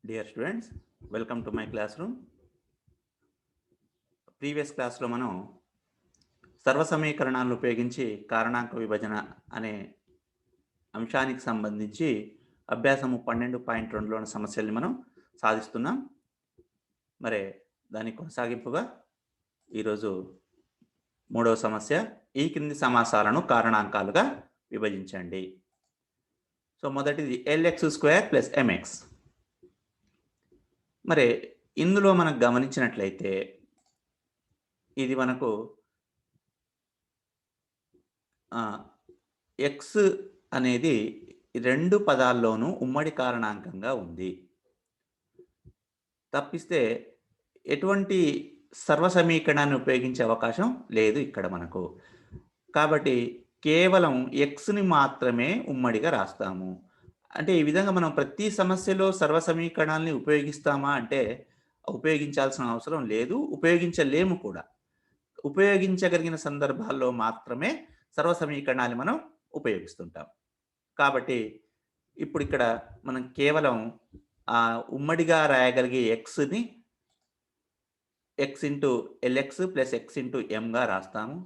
Dear students, welcome to my classroom. Previous క్లాస్లో మనం సర్వసమీకరణాలను ఉపయోగించి కారణాంక విభజన అనే అంశానికి సంబంధించి అభ్యాసము 12.2లోని సమస్యల్ని మనం సాధిస్తున్నాం. మరి దాని కొనసాగింపుగా ఈరోజు మూడవ సమస్య, ఈ క్రింది సమాసాలను కారణాంకాలుగా విభజించండి. సో మొదటిది LX² + MX. మరి ఇందులో మనం గమనించినట్లయితే ఇది మనకు ఎక్స్ అనేది రెండు పదాల్లోనూ ఉమ్మడి కారణాంకంగా ఉంది. తప్పిస్తే ఎటువంటి సర్వసమీకరణాన్ని ఉపయోగించే అవకాశం లేదు ఇక్కడ మనకు. కాబట్టి కేవలం ఎక్స్ని మాత్రమే ఉమ్మడిగా రాస్తాము. అంటే ఈ విధంగా మనం ప్రతి సమస్యలో సర్వసమీకరణాలని ఉపయోగిస్తామా అంటే ఉపయోగించాల్సిన అవసరం లేదు, ఉపయోగించలేము కూడా. ఉపయోగించగలిగిన సందర్భాల్లో మాత్రమే సర్వసమీకరణాన్ని మనం ఉపయోగిస్తుంటాం. కాబట్టి ఇప్పుడు ఇక్కడ మనం కేవలం ఉమ్మడిగా రాయగలిగే ఎక్స్ని x into LX + x into M రాస్తాము.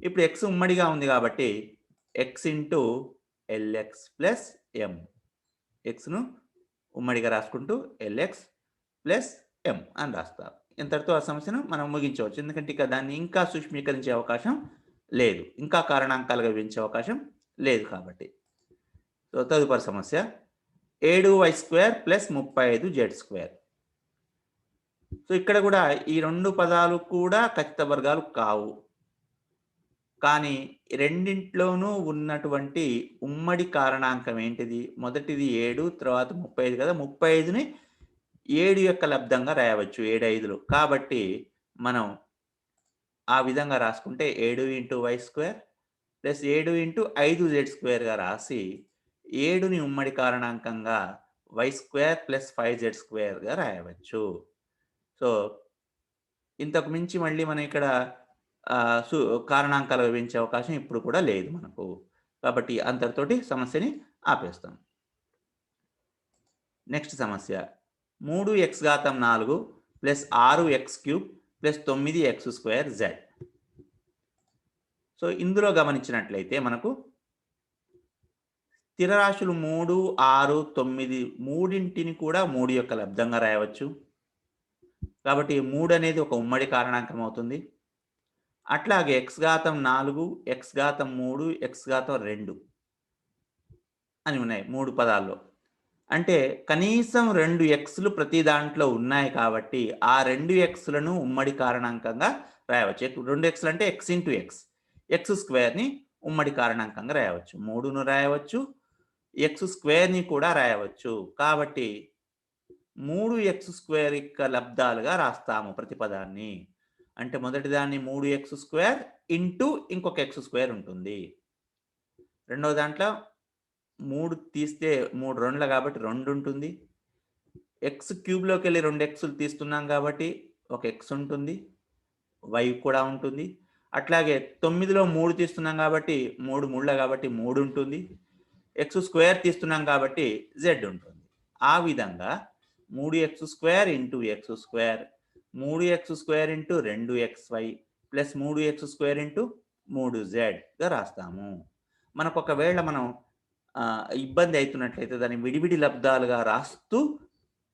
ఇప్పుడు x ఉమ్మడిగా ఉంది కాబట్టి x ఇంటూ LX + M, ఎక్స్ను ఉమ్మడిగా రాసుకుంటూ LX + M అని రాస్తాం. ఇంతటితో ఆ సమస్యను మనం ముగించవచ్చు. ఎందుకంటే ఇక దాన్ని ఇంకా సూక్ష్మీకరించే అవకాశం లేదు, ఇంకా కారణాంకాలుగా విభజించే అవకాశం లేదు కాబట్టి. సో తదుపరి సమస్య 7y² + 35z². సో ఇక్కడ కూడా ఈ రెండు పదాలు కూడా ఖచ్చిత వర్గాలు కావు, కానీ రెండింట్లోనూ ఉన్నటువంటి ఉమ్మడి కారణాంకం ఏంటిది? మొదటిది 7, తర్వాత 35 కదా. 35ని 7 యొక్క లబ్ధంగా రాయవచ్చు, 7 5లు. కాబట్టి మనం ఆ విధంగా రాసుకుంటే 7 × y² + 7 × 5z² రాసి 7ని ఉమ్మడి కారణాంకంగా y² + 5z² రాయవచ్చు. సో ఇంతకు మించి మళ్ళీ మనం ఇక్కడ కారణాంకాలు విభజించే అవకాశం ఇప్పుడు కూడా లేదు మనకు. కాబట్టి అంతటితోటి సమస్యని ఆపేస్తాం. నెక్స్ట్ సమస్య 3x⁴ + 6x³ + 9x²z. సో ఇందులో గమనించినట్లయితే మనకు స్థిరరాశులు 3, 6, 9 మూడింటిని కూడా 3 యొక్క లబ్ధంగా రాయవచ్చు. కాబట్టి 3 అనేది ఒక ఉమ్మడి కారణాంకం అవుతుంది. అట్లాగే x⁴, x⁴, x⁴ అని ఉన్నాయి 3 పదాల్లో. అంటే కనీసం 2 ఎక్స్లు ప్రతి దాంట్లో ఉన్నాయి కాబట్టి ఆ 2 ఎక్స్లను ఉమ్మడి కారణాంకంగా రాయవచ్చు. 2 ఎక్స్లు అంటే x ఇంటూ x²ని ఉమ్మడి కారణాంకంగా రాయవచ్చు. 3ను రాయవచ్చు, x² కూడా రాయవచ్చు. కాబట్టి 3x² యొక్క లబ్ధాలుగా రాస్తాము ప్రతి పదాన్ని. అంటే మొదటి దాన్ని 3x² ఇంటూ ఇంకొక x² ఉంటుంది. రెండవ దాంట్లో 3 తీస్తే 3 2లు కాబట్టి 2 ఉంటుంది. x³ వెళ్ళి 2 xలు తీస్తున్నాం కాబట్టి ఒక x ఉంటుంది, y కూడా ఉంటుంది. అట్లాగే 9లో 3 తీస్తున్నాం కాబట్టి 3 3లు కాబట్టి 3 ఉంటుంది. x² తీస్తున్నాం కాబట్టి z ఉంటుంది. ఆ విధంగా 3x² into x², 3x² into 2xy + 3x² into 3z రాస్తాము. మనకు ఒకవేళ మనం ఇబ్బంది అవుతున్నట్లయితే దాన్ని విడివిడి లబ్ధాలుగా రాస్తూ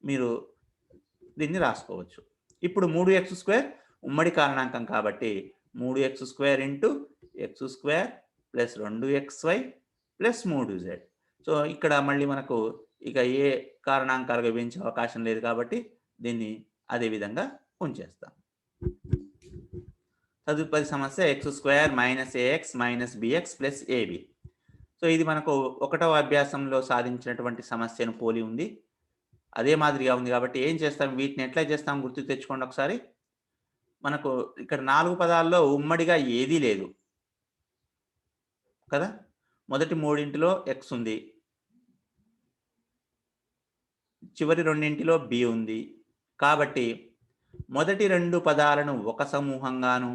మీరు దీన్ని రాసుకోవచ్చు. ఇప్పుడు 3x² ఉమ్మడి కారణాంకం కాబట్టి 3x² into x² + 2xy + 3z. So ఇక్కడ మళ్ళీ మనకు ఇక ఏ కారణాంకాలుగా విభజించే అవకాశం లేదు కాబట్టి దీన్ని అదే విధంగా ఉంచేస్తాం. తదుపరి సమస్య x² - ax - bx + ab. So ఇది మనకు 1వ అభ్యాసంలో సాధించినటువంటి సమస్యను పోలి ఉంది, అదే మాదిరిగా ఉంది. కాబట్టి ఏం చేస్తాం, వీటిని ఎట్లా చేస్తాం గుర్తు తెచ్చుకోండి ఒకసారి. మనకు ఇక్కడ 4 పదాల్లో ఉమ్మడిగా ఏదీ లేదు కదా. మొదటి మూడింటిలో x ఉంది, చివరి రెండింటిలో b ఉంది. కాబట్టి మొదటి 2 పదాలను ఒక సమూహంగాను,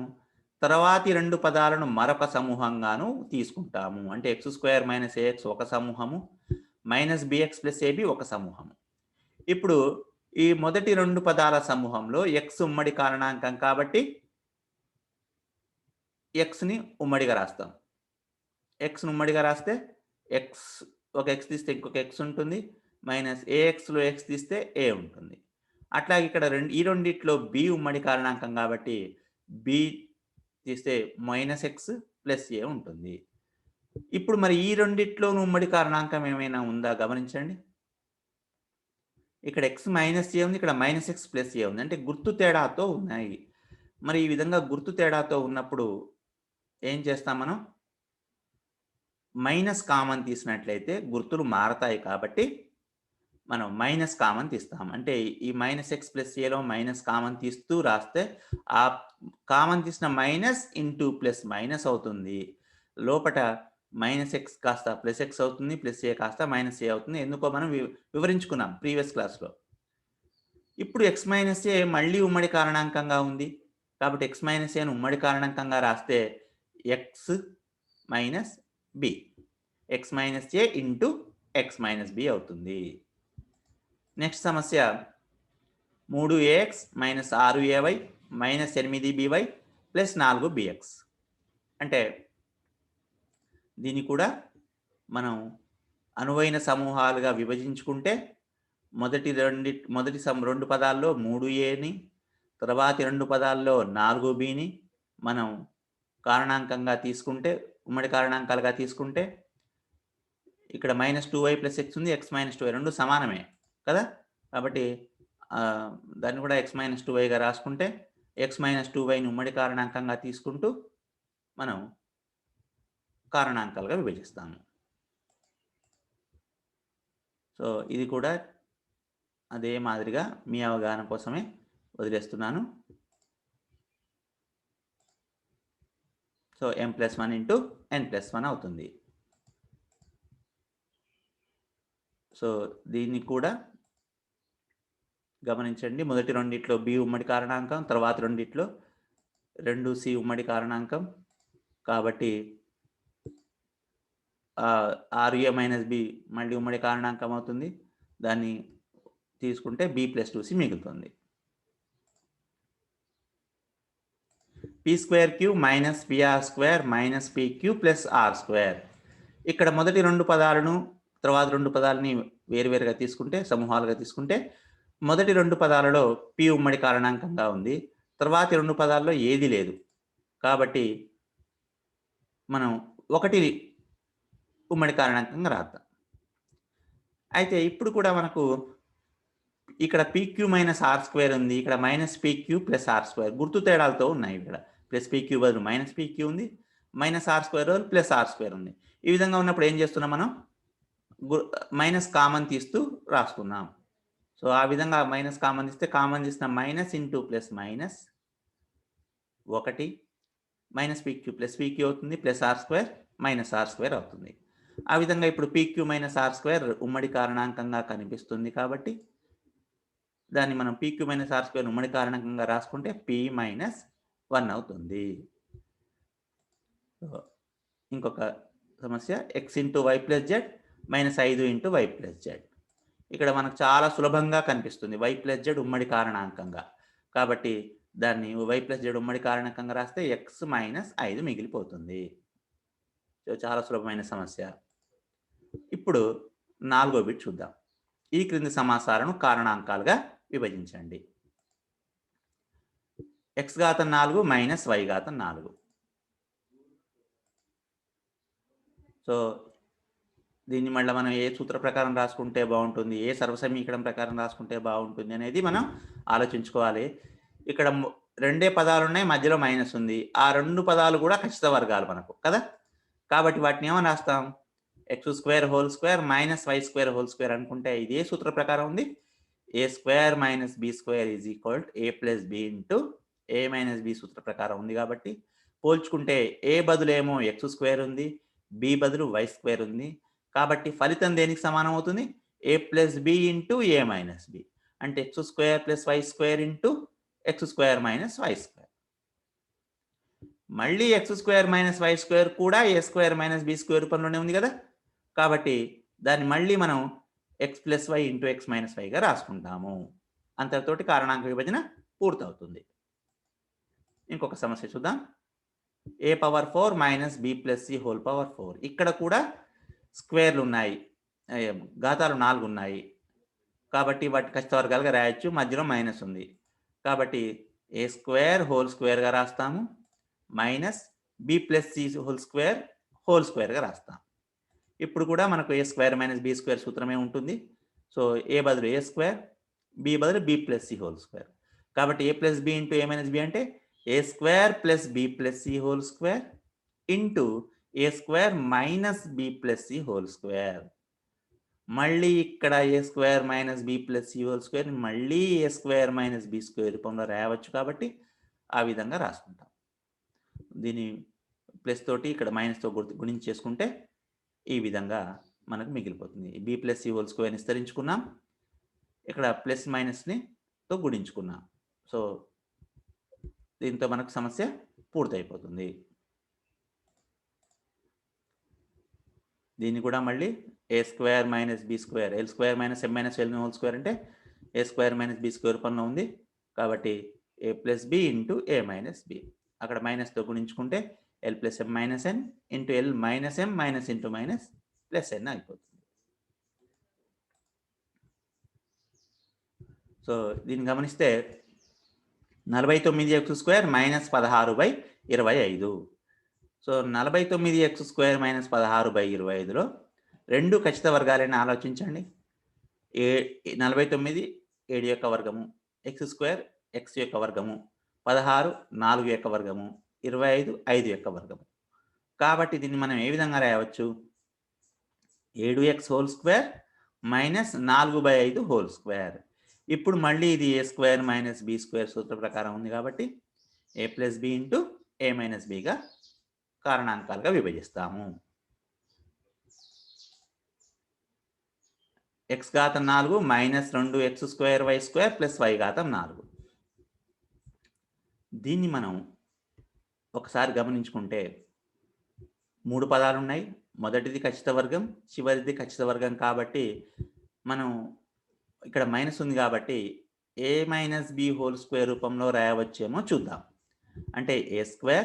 తర్వాతి 2 పదాలను మరొక సమూహంగాను తీసుకుంటాము. అంటే x² - ax ఒక సమూహము, -bx + ab ఒక సమూహము. ఇప్పుడు ఈ మొదటి 2 పదాల సమూహంలో x ఉమ్మడి కారణాంకం కాబట్టి xని ఉమ్మడిగా రాస్తాం. xను ఉమ్మడిగా రాస్తే x ఒక x తీస్తే ఇంకొక x ఉంటుంది. మైనస్ axలో x తీస్తే a ఉంటుంది. అట్లాగే ఇక్కడ ఈ రెండిట్లో b ఉమ్మడి కారణాంకం కాబట్టి b తీస్తే -x ప్లస్ a ఉంటుంది. ఇప్పుడు మరి ఈ రెండిట్లోనూ ఉమ్మడి కారణాంకం ఏమైనా ఉందా గమనించండి. ఇక్కడ x మైనస్ a ఉంది. ఇక్కడ -x ప్లస్ a ఉంది. అంటే గుర్తు తేడాతో ఉన్నాయి. మరి ఈ విధంగా గుర్తు తేడాతో ఉన్నప్పుడు ఏం చేస్తాం మనం? మైనస్ కామన్ తీసినట్లయితే గుర్తులు మారతాయి కాబట్టి మనం మైనస్ కామన్ తీస్తాం. అంటే ఈ -x ప్లస్ ఏలో మైనస్ కామన్ తీస్తూ రాస్తే ఆ కామన్ తీసిన మైనస్ ఇంటూ ప్లస్ మైనస్ అవుతుంది. లోపట -x కాస్త +x అవుతుంది. +a కాస్త -a అవుతుంది. ఎందుకో మనం వివరించుకున్నాం ప్రీవియస్ క్లాస్‌లో. ఇప్పుడు x - a మళ్ళీ ఉమ్మడి కారణాంకంగా ఉంది. కాబట్టి x - aను ఉమ్మడి కారణాంకంగా రాస్తే x - b. x - a into x - b అవుతుంది. నెక్స్ట్ సమస్య 3ax - 6ay - 8by + 4bx. అంటే దీన్ని కూడా మనం అనువైన సమూహాలుగా విభజించుకుంటే మొదటి 2 పదాల్లో 3aని, తర్వాతి 2 పదాల్లో 4bని మనం కారణాంకంగా తీసుకుంటే, ఉమ్మడి కారణాంకాలుగా తీసుకుంటే ఇక్కడ -2y + x ఉంది. x - 2y రెండు సమానమే కదా! కాబట్టి దాన్ని కూడా x - 2yగా రాసుకుంటే x - 2yని ఉమ్మడి కారణాంకంగా తీసుకుంటూ మనం కారణాంకాలుగా విభజిస్తాము. సో ఇది కూడా అదే మాదిరిగా మీ అవగాహన కోసమే వదిలేస్తున్నాను. సో m+1 ఇంటూ n+1 అవుతుంది. సో దీన్ని కూడా గమనించండి. మొదటి రెండిట్లో b ఉమ్మడి కారణాంకం, తర్వాత రెండిట్లో 2c ఉమ్మడి కారణాంకం. కాబట్టి 6a - b మళ్ళీ ఉమ్మడి కారణాంకం అవుతుంది. దాన్ని తీసుకుంటే b + 2c మిగులుతుంది. p²³ - pr² - pq + r². ఇక్కడ మొదటి 2 పదాలను, తర్వాత 2 పదాలని వేరువేరుగా తీసుకుంటే, సమూహాలుగా తీసుకుంటే మొదటి 2 పదాలలో p ఉమ్మడి కారణాంకంగా ఉంది. తర్వాతి 2 పదాల్లో ఏది లేదు. కాబట్టి మనం 1 ఉమ్మడి కారణాంకంగా రాద్దాం. అయితే ఇప్పుడు కూడా మనకు ఇక్కడ pq - r² ఉంది. ఇక్కడ -pq + r² గుర్తు తేడాలతో ఉన్నాయి. ఇక్కడ +pq బదులు -pq ఉంది. -r² బదులు +r² ఉంది. ఈ విధంగా ఉన్నప్పుడు ఏం చేస్తున్నాం మనం? మైనస్ కామన్ తీస్తూ రాసుకున్నాం. సో ఆ విధంగా మైనస్ కామన్ తీస్తే కామన్ తీసిన minus into plus minus 1 -pq + pq అవుతుంది. +r² -r² అవుతుంది. ఆ విధంగా ఇప్పుడు pq - r² ఉమ్మడి కారణాంకంగా కనిపిస్తుంది కాబట్టి దాన్ని మనం pq - r² ఉమ్మడి కారణాంకంగా రాసుకుంటే p - 1 అవుతుంది. ఇంకొక సమస్య x × y + z -5 × y + z. ఇక్కడ మనకు చాలా సులభంగా కనిపిస్తుంది y + z ఉమ్మడి కారణాంకంగా. కాబట్టి దాన్ని y + z ఉమ్మడి కారణాంకంగా రాస్తే x - 5 మిగిలిపోతుంది. సో చాలా సులభమైన సమస్య. ఇప్పుడు 4వ బిట్ చూద్దాం. ఈ క్రింది సమాసాలను కారణాంకాలుగా విభజించండి. x⁴ y⁴. సో దీన్ని మళ్ళీ మనం ఏ సూత్ర ప్రకారం రాసుకుంటే బాగుంటుంది, ఏ సర్వసమీకరణం ప్రకారం రాసుకుంటే బాగుంటుంది అనేది మనం ఆలోచించుకోవాలి. ఇక్కడ 2 పదాలు ఉన్నాయి, మధ్యలో మైనస్ ఉంది. ఆ 2 పదాలు కూడా ఖచ్చిత వర్గాలు మనకు కదా. కాబట్టి వాటిని ఏమని రాస్తాం? x² - y² అనుకుంటే ఇదే సూత్ర ప్రకారం ఉంది. a² - b² = a + b × a - b సూత్ర ప్రకారం ఉంది. కాబట్టి పోల్చుకుంటే a బదులేమో x² ఉంది, b బదులు y² ఉంది. కాబట్టి ఫలితం దేనికి సమానం అవుతుంది? a + b × a - b. అంటే x² + y² × x² - y². మళ్ళీ x² - y² కూడా a² - b² రూపంలోనే ఉంది కదా. కాబట్టి దాన్ని మళ్ళీ మనం x + y × x - yగా రాసుకుంటాము. అంతటితోటి కారణాంక విభజన పూర్తవుతుంది. ఇంకొక సమస్య చూద్దాం. a⁴ minus b+c⁴. ఇక్కడ కూడా స్క్వేర్లు ఉన్నాయి, ఘాతాలు 4 ఉన్నాయి. కాబట్టి వాటి ఖచ్చిత వర్గాలుగా రాయొచ్చు. మధ్యలో మైనస్ ఉంది కాబట్టి a² రాస్తాము, మైనస్ b+c² రాస్తాం. ఇప్పుడు కూడా మనకు a² మైనస్ b² సూత్రమే ఉంటుంది. సో a బదులు a², b బదులు b+c² కాబట్టి a plus b into a minus b అంటే a² plus b+c² into a² minus b+c². మళ్ళీ ఇక్కడ a² మైనస్ b+c² మళ్ళీ a² మైనస్ b² రూపంలో రాయవచ్చు కాబట్టి ఆ విధంగా రాసుకుంటాం. దీని ప్లస్ తోటి ఇక్కడ మైనస్తో గుణించేసుకుంటే ఈ విధంగా మనకు మిగిలిపోతుంది. b+c² విస్తరించుకున్నాం, ఇక్కడ ప్లస్ మైనస్ని తో గుణించుకున్నాం. సో దీంతో మనకు సమస్య పూర్తయిపోతుంది. దీన్ని కూడా మళ్ళీ a² minus b² l² minus m minus l² అంటే a² మైనస్ b² రూపంలో ఉంది కాబట్టి a plus b into a minus b. అక్కడ మైనస్తో గుణించుకుంటే l plus m minus n into l minus m minus into minus plus n అయిపోతుంది. So దీన్ని గమనిస్తే 49x² minus 16/25. So 49x² minus 16/25లో రెండు ఖచ్చిత వర్గాలని ఆలోచించండి. 49 7 యొక్క వర్గము, x² x యొక్క వర్గము, 16 4 యొక్క వర్గము, 25 5 యొక్క వర్గము. కాబట్టి దీన్ని మనం ఏ విధంగా రాయవచ్చు? 7x² మైనస్ 4/5 ఇప్పుడు మళ్ళీ ఇది a² మైనస్ b² సూత్ర ప్రకారం ఉంది కాబట్టి a plus b into a minus bగా కారణాంకాలుగా విభజిస్తాము. x⁴ minus 2x² plus y⁴. దీన్ని మనం ఒకసారి గమనించుకుంటే 3 పదాలు ఉన్నాయి. మొదటిది ఖచ్చిత వర్గం, చివరిది ఖచ్చిత వర్గం కాబట్టి మనం ఇక్కడ మైనస్ ఉంది కాబట్టి a మైనస్ b² రూపంలో రాయవచ్చేమో చూద్దాం. అంటే a²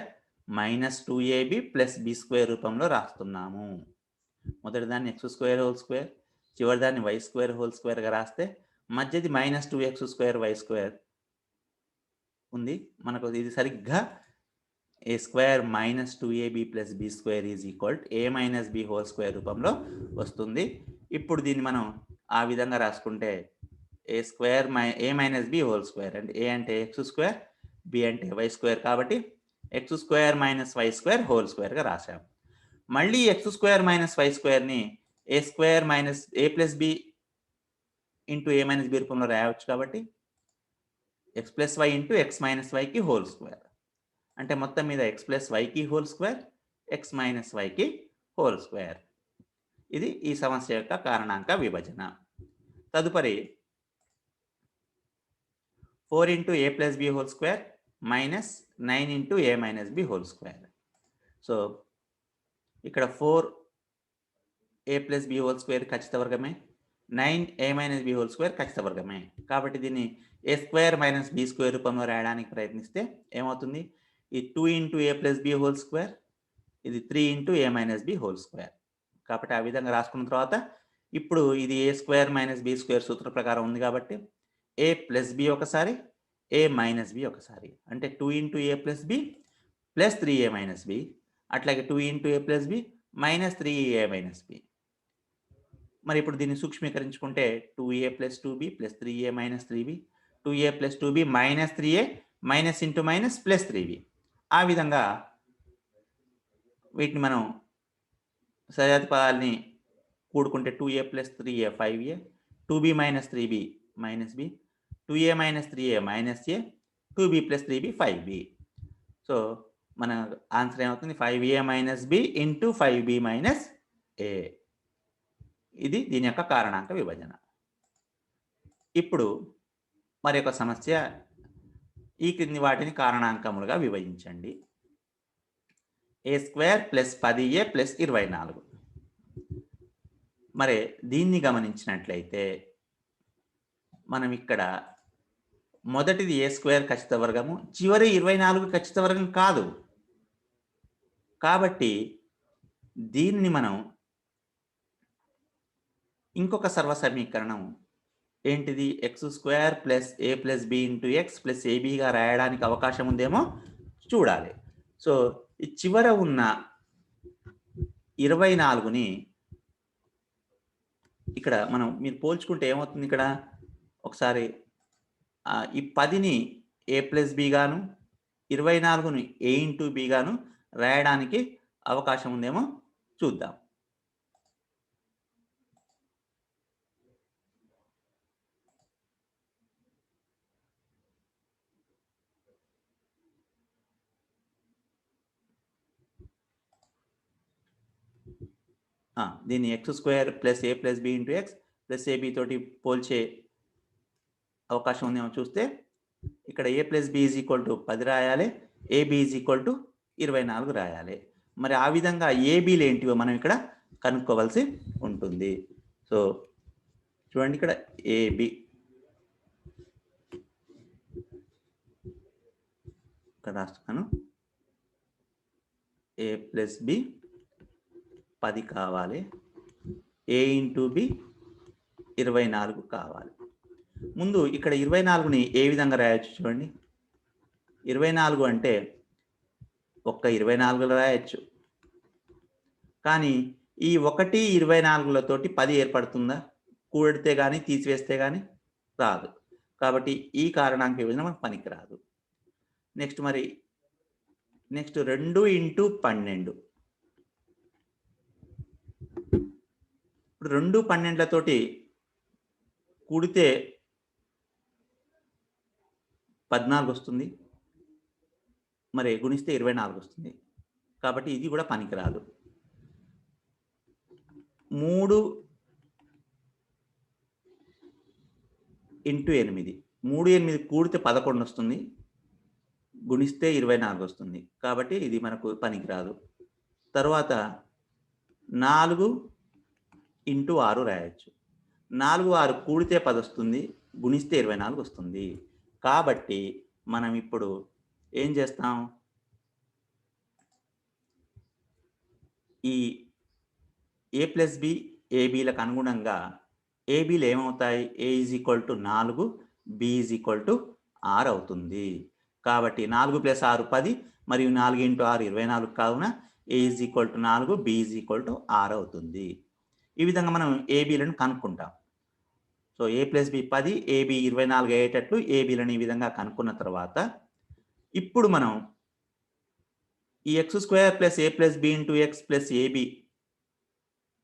minus 2ab plus b² రూపంలో రాస్తున్నాము. మొదటి దాన్ని x²² చివరి దాన్ని y²² రాస్తే మధ్యది మైనస్ 2x² ఉంది. మనకు ఇది సరిగ్గా a² minus 2ab plus b² is equal a minus b² రూపంలో వస్తుంది. ఇప్పుడు దీన్ని మనం ఆ విధంగా రాసుకుంటే a మైనస్ b² అంటే a అంటే x², b అంటే y² కాబట్టి x² మైనస్ y²² రాసాం. మళ్ళీ x² మైనస్ y²ని a² minus a plus b into a minus b రూపంలో రాయవచ్చు కాబట్టి x plus y into x minus yకి హోల్² అంటే మొత్తం మీద x ప్లస్ yకి హోల్², x మైనస్ yకి హోల్². ఇది ఈ సమస్య యొక్క కారణాంక విభజన. తదుపరి 4 into a plus b² minus 9 into a minus b². So ఇక్కడ 4a ప్లస్ b² ఖచ్చిత వర్గమే, 9a మైనస్ b² ఖచ్చిత వర్గమే కాబట్టి దీన్ని a² మైనస్ b² రూపంలో రాయడానికి ప్రయత్నిస్తే ఏమవుతుంది? ఈ 2 ఇంటూ a ప్లస్ b² ఇది 3 ఇంటూ a మైనస్ b² కాబట్టి ఆ విధంగా రాసుకున్న తర్వాత ఇప్పుడు ఇది a² మైనస్ b² సూత్ర ప్రకారం ఉంది కాబట్టి a ప్లస్ b ఒకసారి, a మైనస్ b ఒకసారి అంటే 2 into a plus b plus 3a minus b అట్లాగే 2 into a plus b minus 3a minus b. మరి ఇప్పుడు దీన్ని సూక్ష్మీకరించుకుంటే 2a plus 2b plus 3a minus 3b, 2a plus 2b minus 3a minus into minus plus 3b. ఆ విధంగా వీటిని మనం సజాతి పదాలని కూడుకుంటే 2a plus 3a 5a, 2b minus 3b minus b, 2a minus 3a minus a, 2b plus 3b 5b. So మన answer ఏమవుతుంది? 5a minus b into 5b minus a. ఇది దీని యొక్క కారణాంక విభజన. ఇప్పుడు మరి ఒక సమస్య, ఈ క్రింది వాటిని కారణాంకములుగా విభజించండి. a² plus 10a plus 24. మరి దీన్ని గమనించినట్లయితే మనం ఇక్కడ మొదటిది ఏ స్క్వేర్ ఖచ్చిత వర్గము, చివరి 24 ఖచ్చిత వర్గం కాదు. కాబట్టి దీన్ని మనం ఇంకొక సర్వ సమీకరణం ఏంటిది, x² plus a plus b into x plus ఏబీగా రాయడానికి అవకాశం ఉందేమో చూడాలి. సో ఈ చివర ఉన్న 24ని ఇక్కడ మనం మీరు పోల్చుకుంటే ఏమవుతుంది, ఇక్కడ ఒకసారి ఈ 10ని a ప్లస్ b గాను 24ని a ఇంటూ b గాను రాయడానికి అవకాశం ఉందేమో చూద్దాం. దీన్ని x² plus a plus b into x plus AB తోటి పోల్చే అవకాశం ఉందేమో చూస్తే ఇక్కడ a plus b is equal to 10 రాయాలి, ఏబీ ఈజ్ ఈక్వల్ టు 24 రాయాలి. మరి ఆ విధంగా ఏబీలు ఏంటివో మనం ఇక్కడ కనుక్కోవాల్సి ఉంటుంది. సో చూడండి, ఇక్కడ ఏబి ఇక్కడ రాస్తున్నాను, a ప్లస్ b 10 కావాలి, a ఇంటూ బి 24 కావాలి. ముందు ఇక్కడ 24ని ఏ విధంగా రాయొచ్చు చూడండి. 24 అంటే ఒక్క 24లో రాయొచ్చు, కానీ ఈ 1 24లతోటి 10 ఏర్పడుతుందా? కూడితే కానీ తీసివేస్తే కానీ రాదు. కాబట్టి ఈ కారణాంక విభజన మనకు పనికి రాదు. Next 2 into 12. ఇప్పుడు 2 12లతోటి కూడితే 14 వస్తుంది, మరి గుణిస్తే 24 వస్తుంది. కాబట్టి ఇది కూడా పనికిరాదు. 3 ఇంటూ 8, 3 8 కూడితే 11 వస్తుంది, గుణిస్తే 24 వస్తుంది. కాబట్టి ఇది మనకు పనికిరాదు. తర్వాత 4 ఇంటూ 6 రాయొచ్చు. 4 6 కూడితే 10 వస్తుంది, గుణిస్తే 24 వస్తుంది. కాబట్టి మనం ఇప్పుడు ఏం చేస్తాం, ఈ a ప్లస్ బి ఏబీలకు అనుగుణంగా ఏబీలు ఏమవుతాయి, a is equal to 4, b is equal to 6 అవుతుంది. కాబట్టి 4 ప్లస్ 6 10, మరియు 4 ఇంటూ 6 24 కావున a is equal to 4, b is equal to 6 అవుతుంది. ఈ విధంగా మనం ఏబీలను కనుక్కుంటాం. So a plus b 10, a b 24 అయ్యేటట్లు ఏబీలను ఈ విధంగా కనుక్కున్న తర్వాత ఇప్పుడు మనం ఈ x² plus a plus b into x plus a b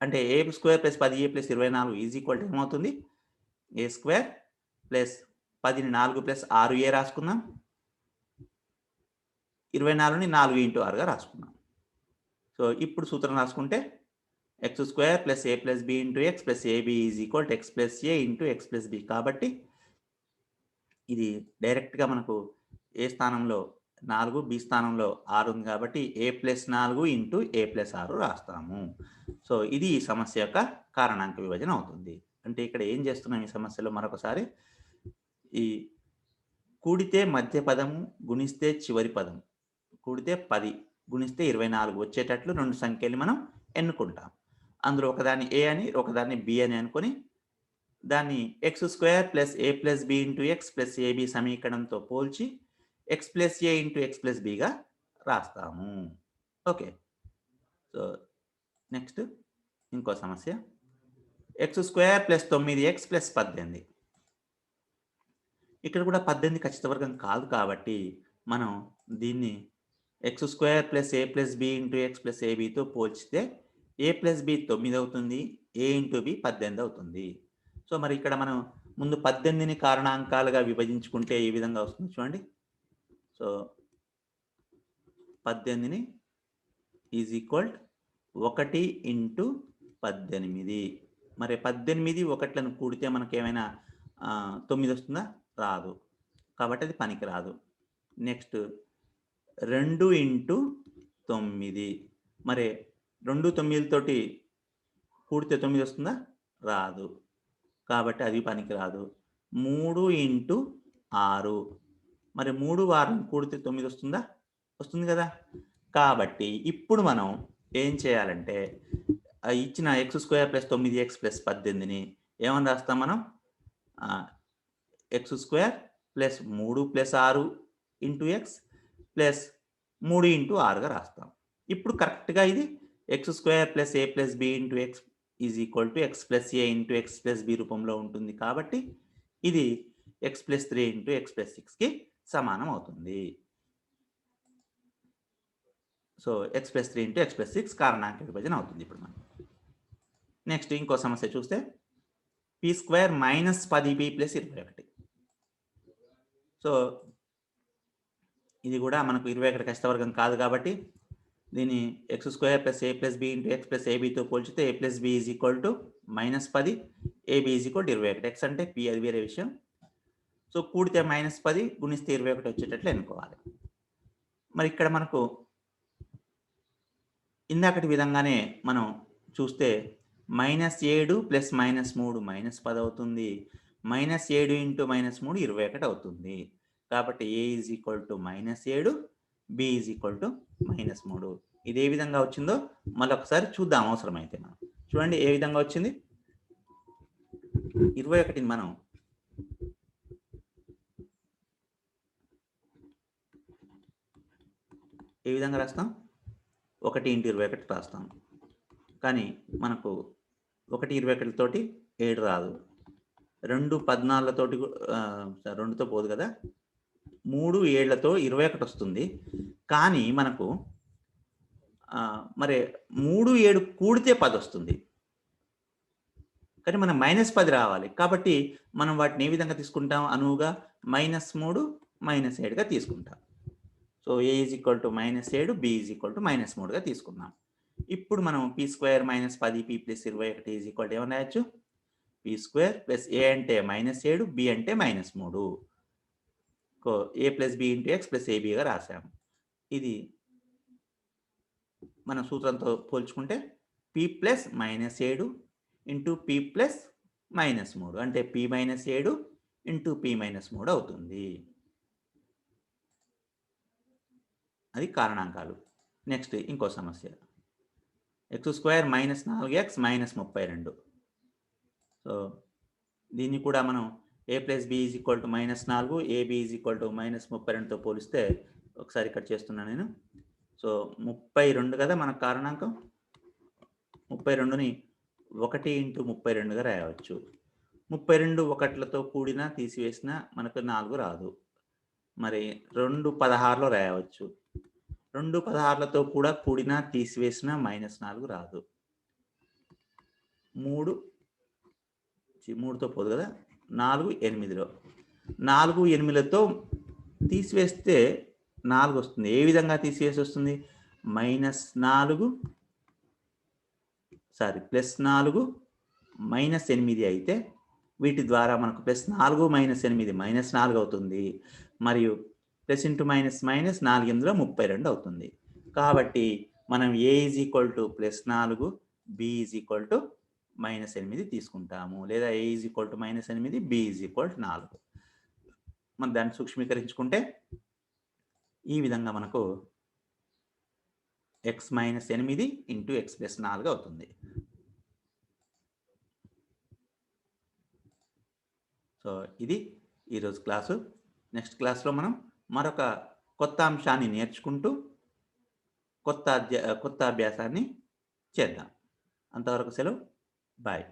అంటే a² plus 10a plus 24 is equal to ఏమవుతుంది, a² ప్లస్ 10ని 4 ప్లస్ 6a రాసుకుందాం, 24ని 4 ఇంటూ 6గా రాసుకున్నాం. సో ఇప్పుడు సూత్రం రాసుకుంటే x² plus a plus b into x plus AB is equal to x plus a into x plus b. కాబట్టి ఇది డైరెక్ట్గా మనకు ఏ స్థానంలో 4, బి స్థానంలో 6 ఉంది. కాబట్టి a plus 4 into a plus 6 రాస్తాము. సో ఇది ఈ సమస్య యొక్క కారణాంక విభజన అవుతుంది. అంటే ఇక్కడ ఏం చేస్తున్నాం ఈ సమస్యలో మరొకసారి, ఈ కూడితే మధ్య పదము, గుణిస్తే చివరి పదం, కూడితే 10 గుణిస్తే 24 వచ్చేటట్లు 2 సంఖ్యలు మనం ఎన్నుకుంటాం. అందులో ఒకదాన్ని a అని ఒకదాన్ని b అని అనుకొని దాన్ని x² plus a plus b into x plus a b సమీకరణంతో పోల్చి x plus a into x plus bగా రాస్తాము. ఓకే. సో నెక్స్ట్ ఇంకో సమస్య, x² ప్లస్ 9x ప్లస్ 18. ఇక్కడ కూడా 18 ఖచ్చిత వర్గం కాదు కాబట్టి మనం దీన్ని x² plus a plus b into x plus ఏబీతో పోల్చితే a ప్లస్ b 9 అవుతుంది, a ఇంటూ b 18 అవుతుంది. సో మరి ఇక్కడ మనం ముందు 18ని కారణాంకాలుగా విభజించుకుంటే ఈ విధంగా వస్తుంది చూడండి. సో 18ని ఈజ్ ఈక్వల్ 1 ఇంటూ 18. మరి 18 1లను కూడితే మనకి ఏమైనా 9 వస్తుందా? రాదు. కాబట్టి అది పనికి రాదు. నెక్స్ట్ 2 ఇంటూ 9, మరి 2 9తోటి కూడితే 9 వస్తుందా? రాదు. కాబట్టి అది పనికి రాదు. 3 ఇంటూ 6. మరి 3 6 కూడితే 9 వస్తుందా? వస్తుంది కదా! కాబట్టి ఇప్పుడు మనం ఏం చేయాలంటే ఇచ్చిన x² + 9x + 18ని ఏమని రాస్తాం మనం? x² + 3 + 6 into x plus 3 into 6గా రాస్తాం. ఇప్పుడు కరెక్ట్‌గా ఇది x² + a + b into x is equal to x + a into x + b రూపంలో ఉంటుంది. కాబట్టి ఇది x + 3 ఇంటూ x + 6కి సమానం అవుతుంది. సో, x + 3 ఇంటూ x + 6 కారణాంక విభజన అవుతుంది ఇప్పుడు మనం. నెక్స్ట్ ఇంకో సమస్య చూస్తే p² - 10p + 21. సో, ఇది కూడా మనకు 21 ఖచ్చితవర్గం కాదు కాబట్టి దీన్ని x² + a + b into x + abతో పోల్చితే a + b is equal to -10, ab is equal to 21. x అంటే p, అది వేరే విషయం. సో, కూడితే -10 గుణిస్తే 21 వచ్చేటట్లు ఎన్నుకోవాలి. మరి ఇక్కడ మనకు ఇందాకటి విధంగానే మనం చూస్తే -7 + -3 -10 అవుతుంది. -7 ఇంటూ -3 21 అవుతుంది. కాబట్టి a is equal to -7, b is equal to -3. ఇది ఏ విధంగా వచ్చిందో మళ్ళొకసారి చూద్దాం అవసరమైతే మనం. చూడండి ఏ విధంగా వచ్చింది. 21ని మనం ఏ విధంగా రాస్తాం? 1 ఇంటూ 21 రాస్తాం. కానీ మనకు 1 21 తోటి 7 రాదు. 2 14 తోటి 2తో పోదు కదా! 3 7లతో 21 వస్తుంది. కానీ మనకు మరి 3 7 కూడితే 10 వస్తుంది. కానీ మనం -10 రావాలి. కాబట్టి మనం వాటిని ఏ విధంగా తీసుకుంటాం? అనువుగా -3 -7గా తీసుకుంటాం. So, a is equal to -7, b is equal to -3గా తీసుకున్నాం. ఇప్పుడు మనం p² - 10p + 21 is equal to ఏమని రాయొచ్చు? p² + a అంటే -7, b అంటే -3. a + b into x + abగా రాసాము. ఇది మన సూత్రంతో పోల్చుకుంటే p + -7 ఇంటూ p + -3 అంటే p - 7 ఇంటూ p - 3 అవుతుంది. అది కారణాంకాలు. నెక్స్ట్ ఇంకో సమస్య. x² - 4x - 32. సో, దీన్ని కూడా మనం a + b is equal to -4, ab is equal to -32తో పోలిస్తే ఒకసారి ఇక్కడ చేస్తున్నాను నేను. సో, 32 కదా మన కారణాంకం. 32ని 1 ఇంటూ 32గా రాయవచ్చు. 32 1లతో కూడినా తీసివేసినా మనకు 4 రాదు. మరి 2 16లో రాయవచ్చు. 2 16లతో కూడా కూడినా తీసివేసినా -4 రాదు. 3తో పోదు కదా! 4 8లో. 4 8లతో తీసివేస్తే 4 వస్తుంది. ఏ విధంగా తీసివేసి వస్తుంది? -4 +4 -8 అయితే వీటి ద్వారా మనకు +4 -8 -4 అవుతుంది. మరియు ప్లస్ ఇంటూ మైనస్ 4 8లో 32 అవుతుంది. కాబట్టి మనం a is equal to +4, b is equal to -8 తీసుకుంటాము. లేదా a is equal to -8, b is equal to 4. మనం దాన్ని సూక్ష్మీకరించుకుంటే ఈ విధంగా మనకు x - 8 ఇంటూ x + 4 అవుతుంది. సో, ఇది ఈరోజు క్లాసు. నెక్స్ట్ క్లాస్లో మనం మరొక కొత్త అంశాన్ని నేర్చుకుంటూ కొత్త అభ్యాసాన్ని చేద్దాం. అంతవరకు సెలవు. బాయ్.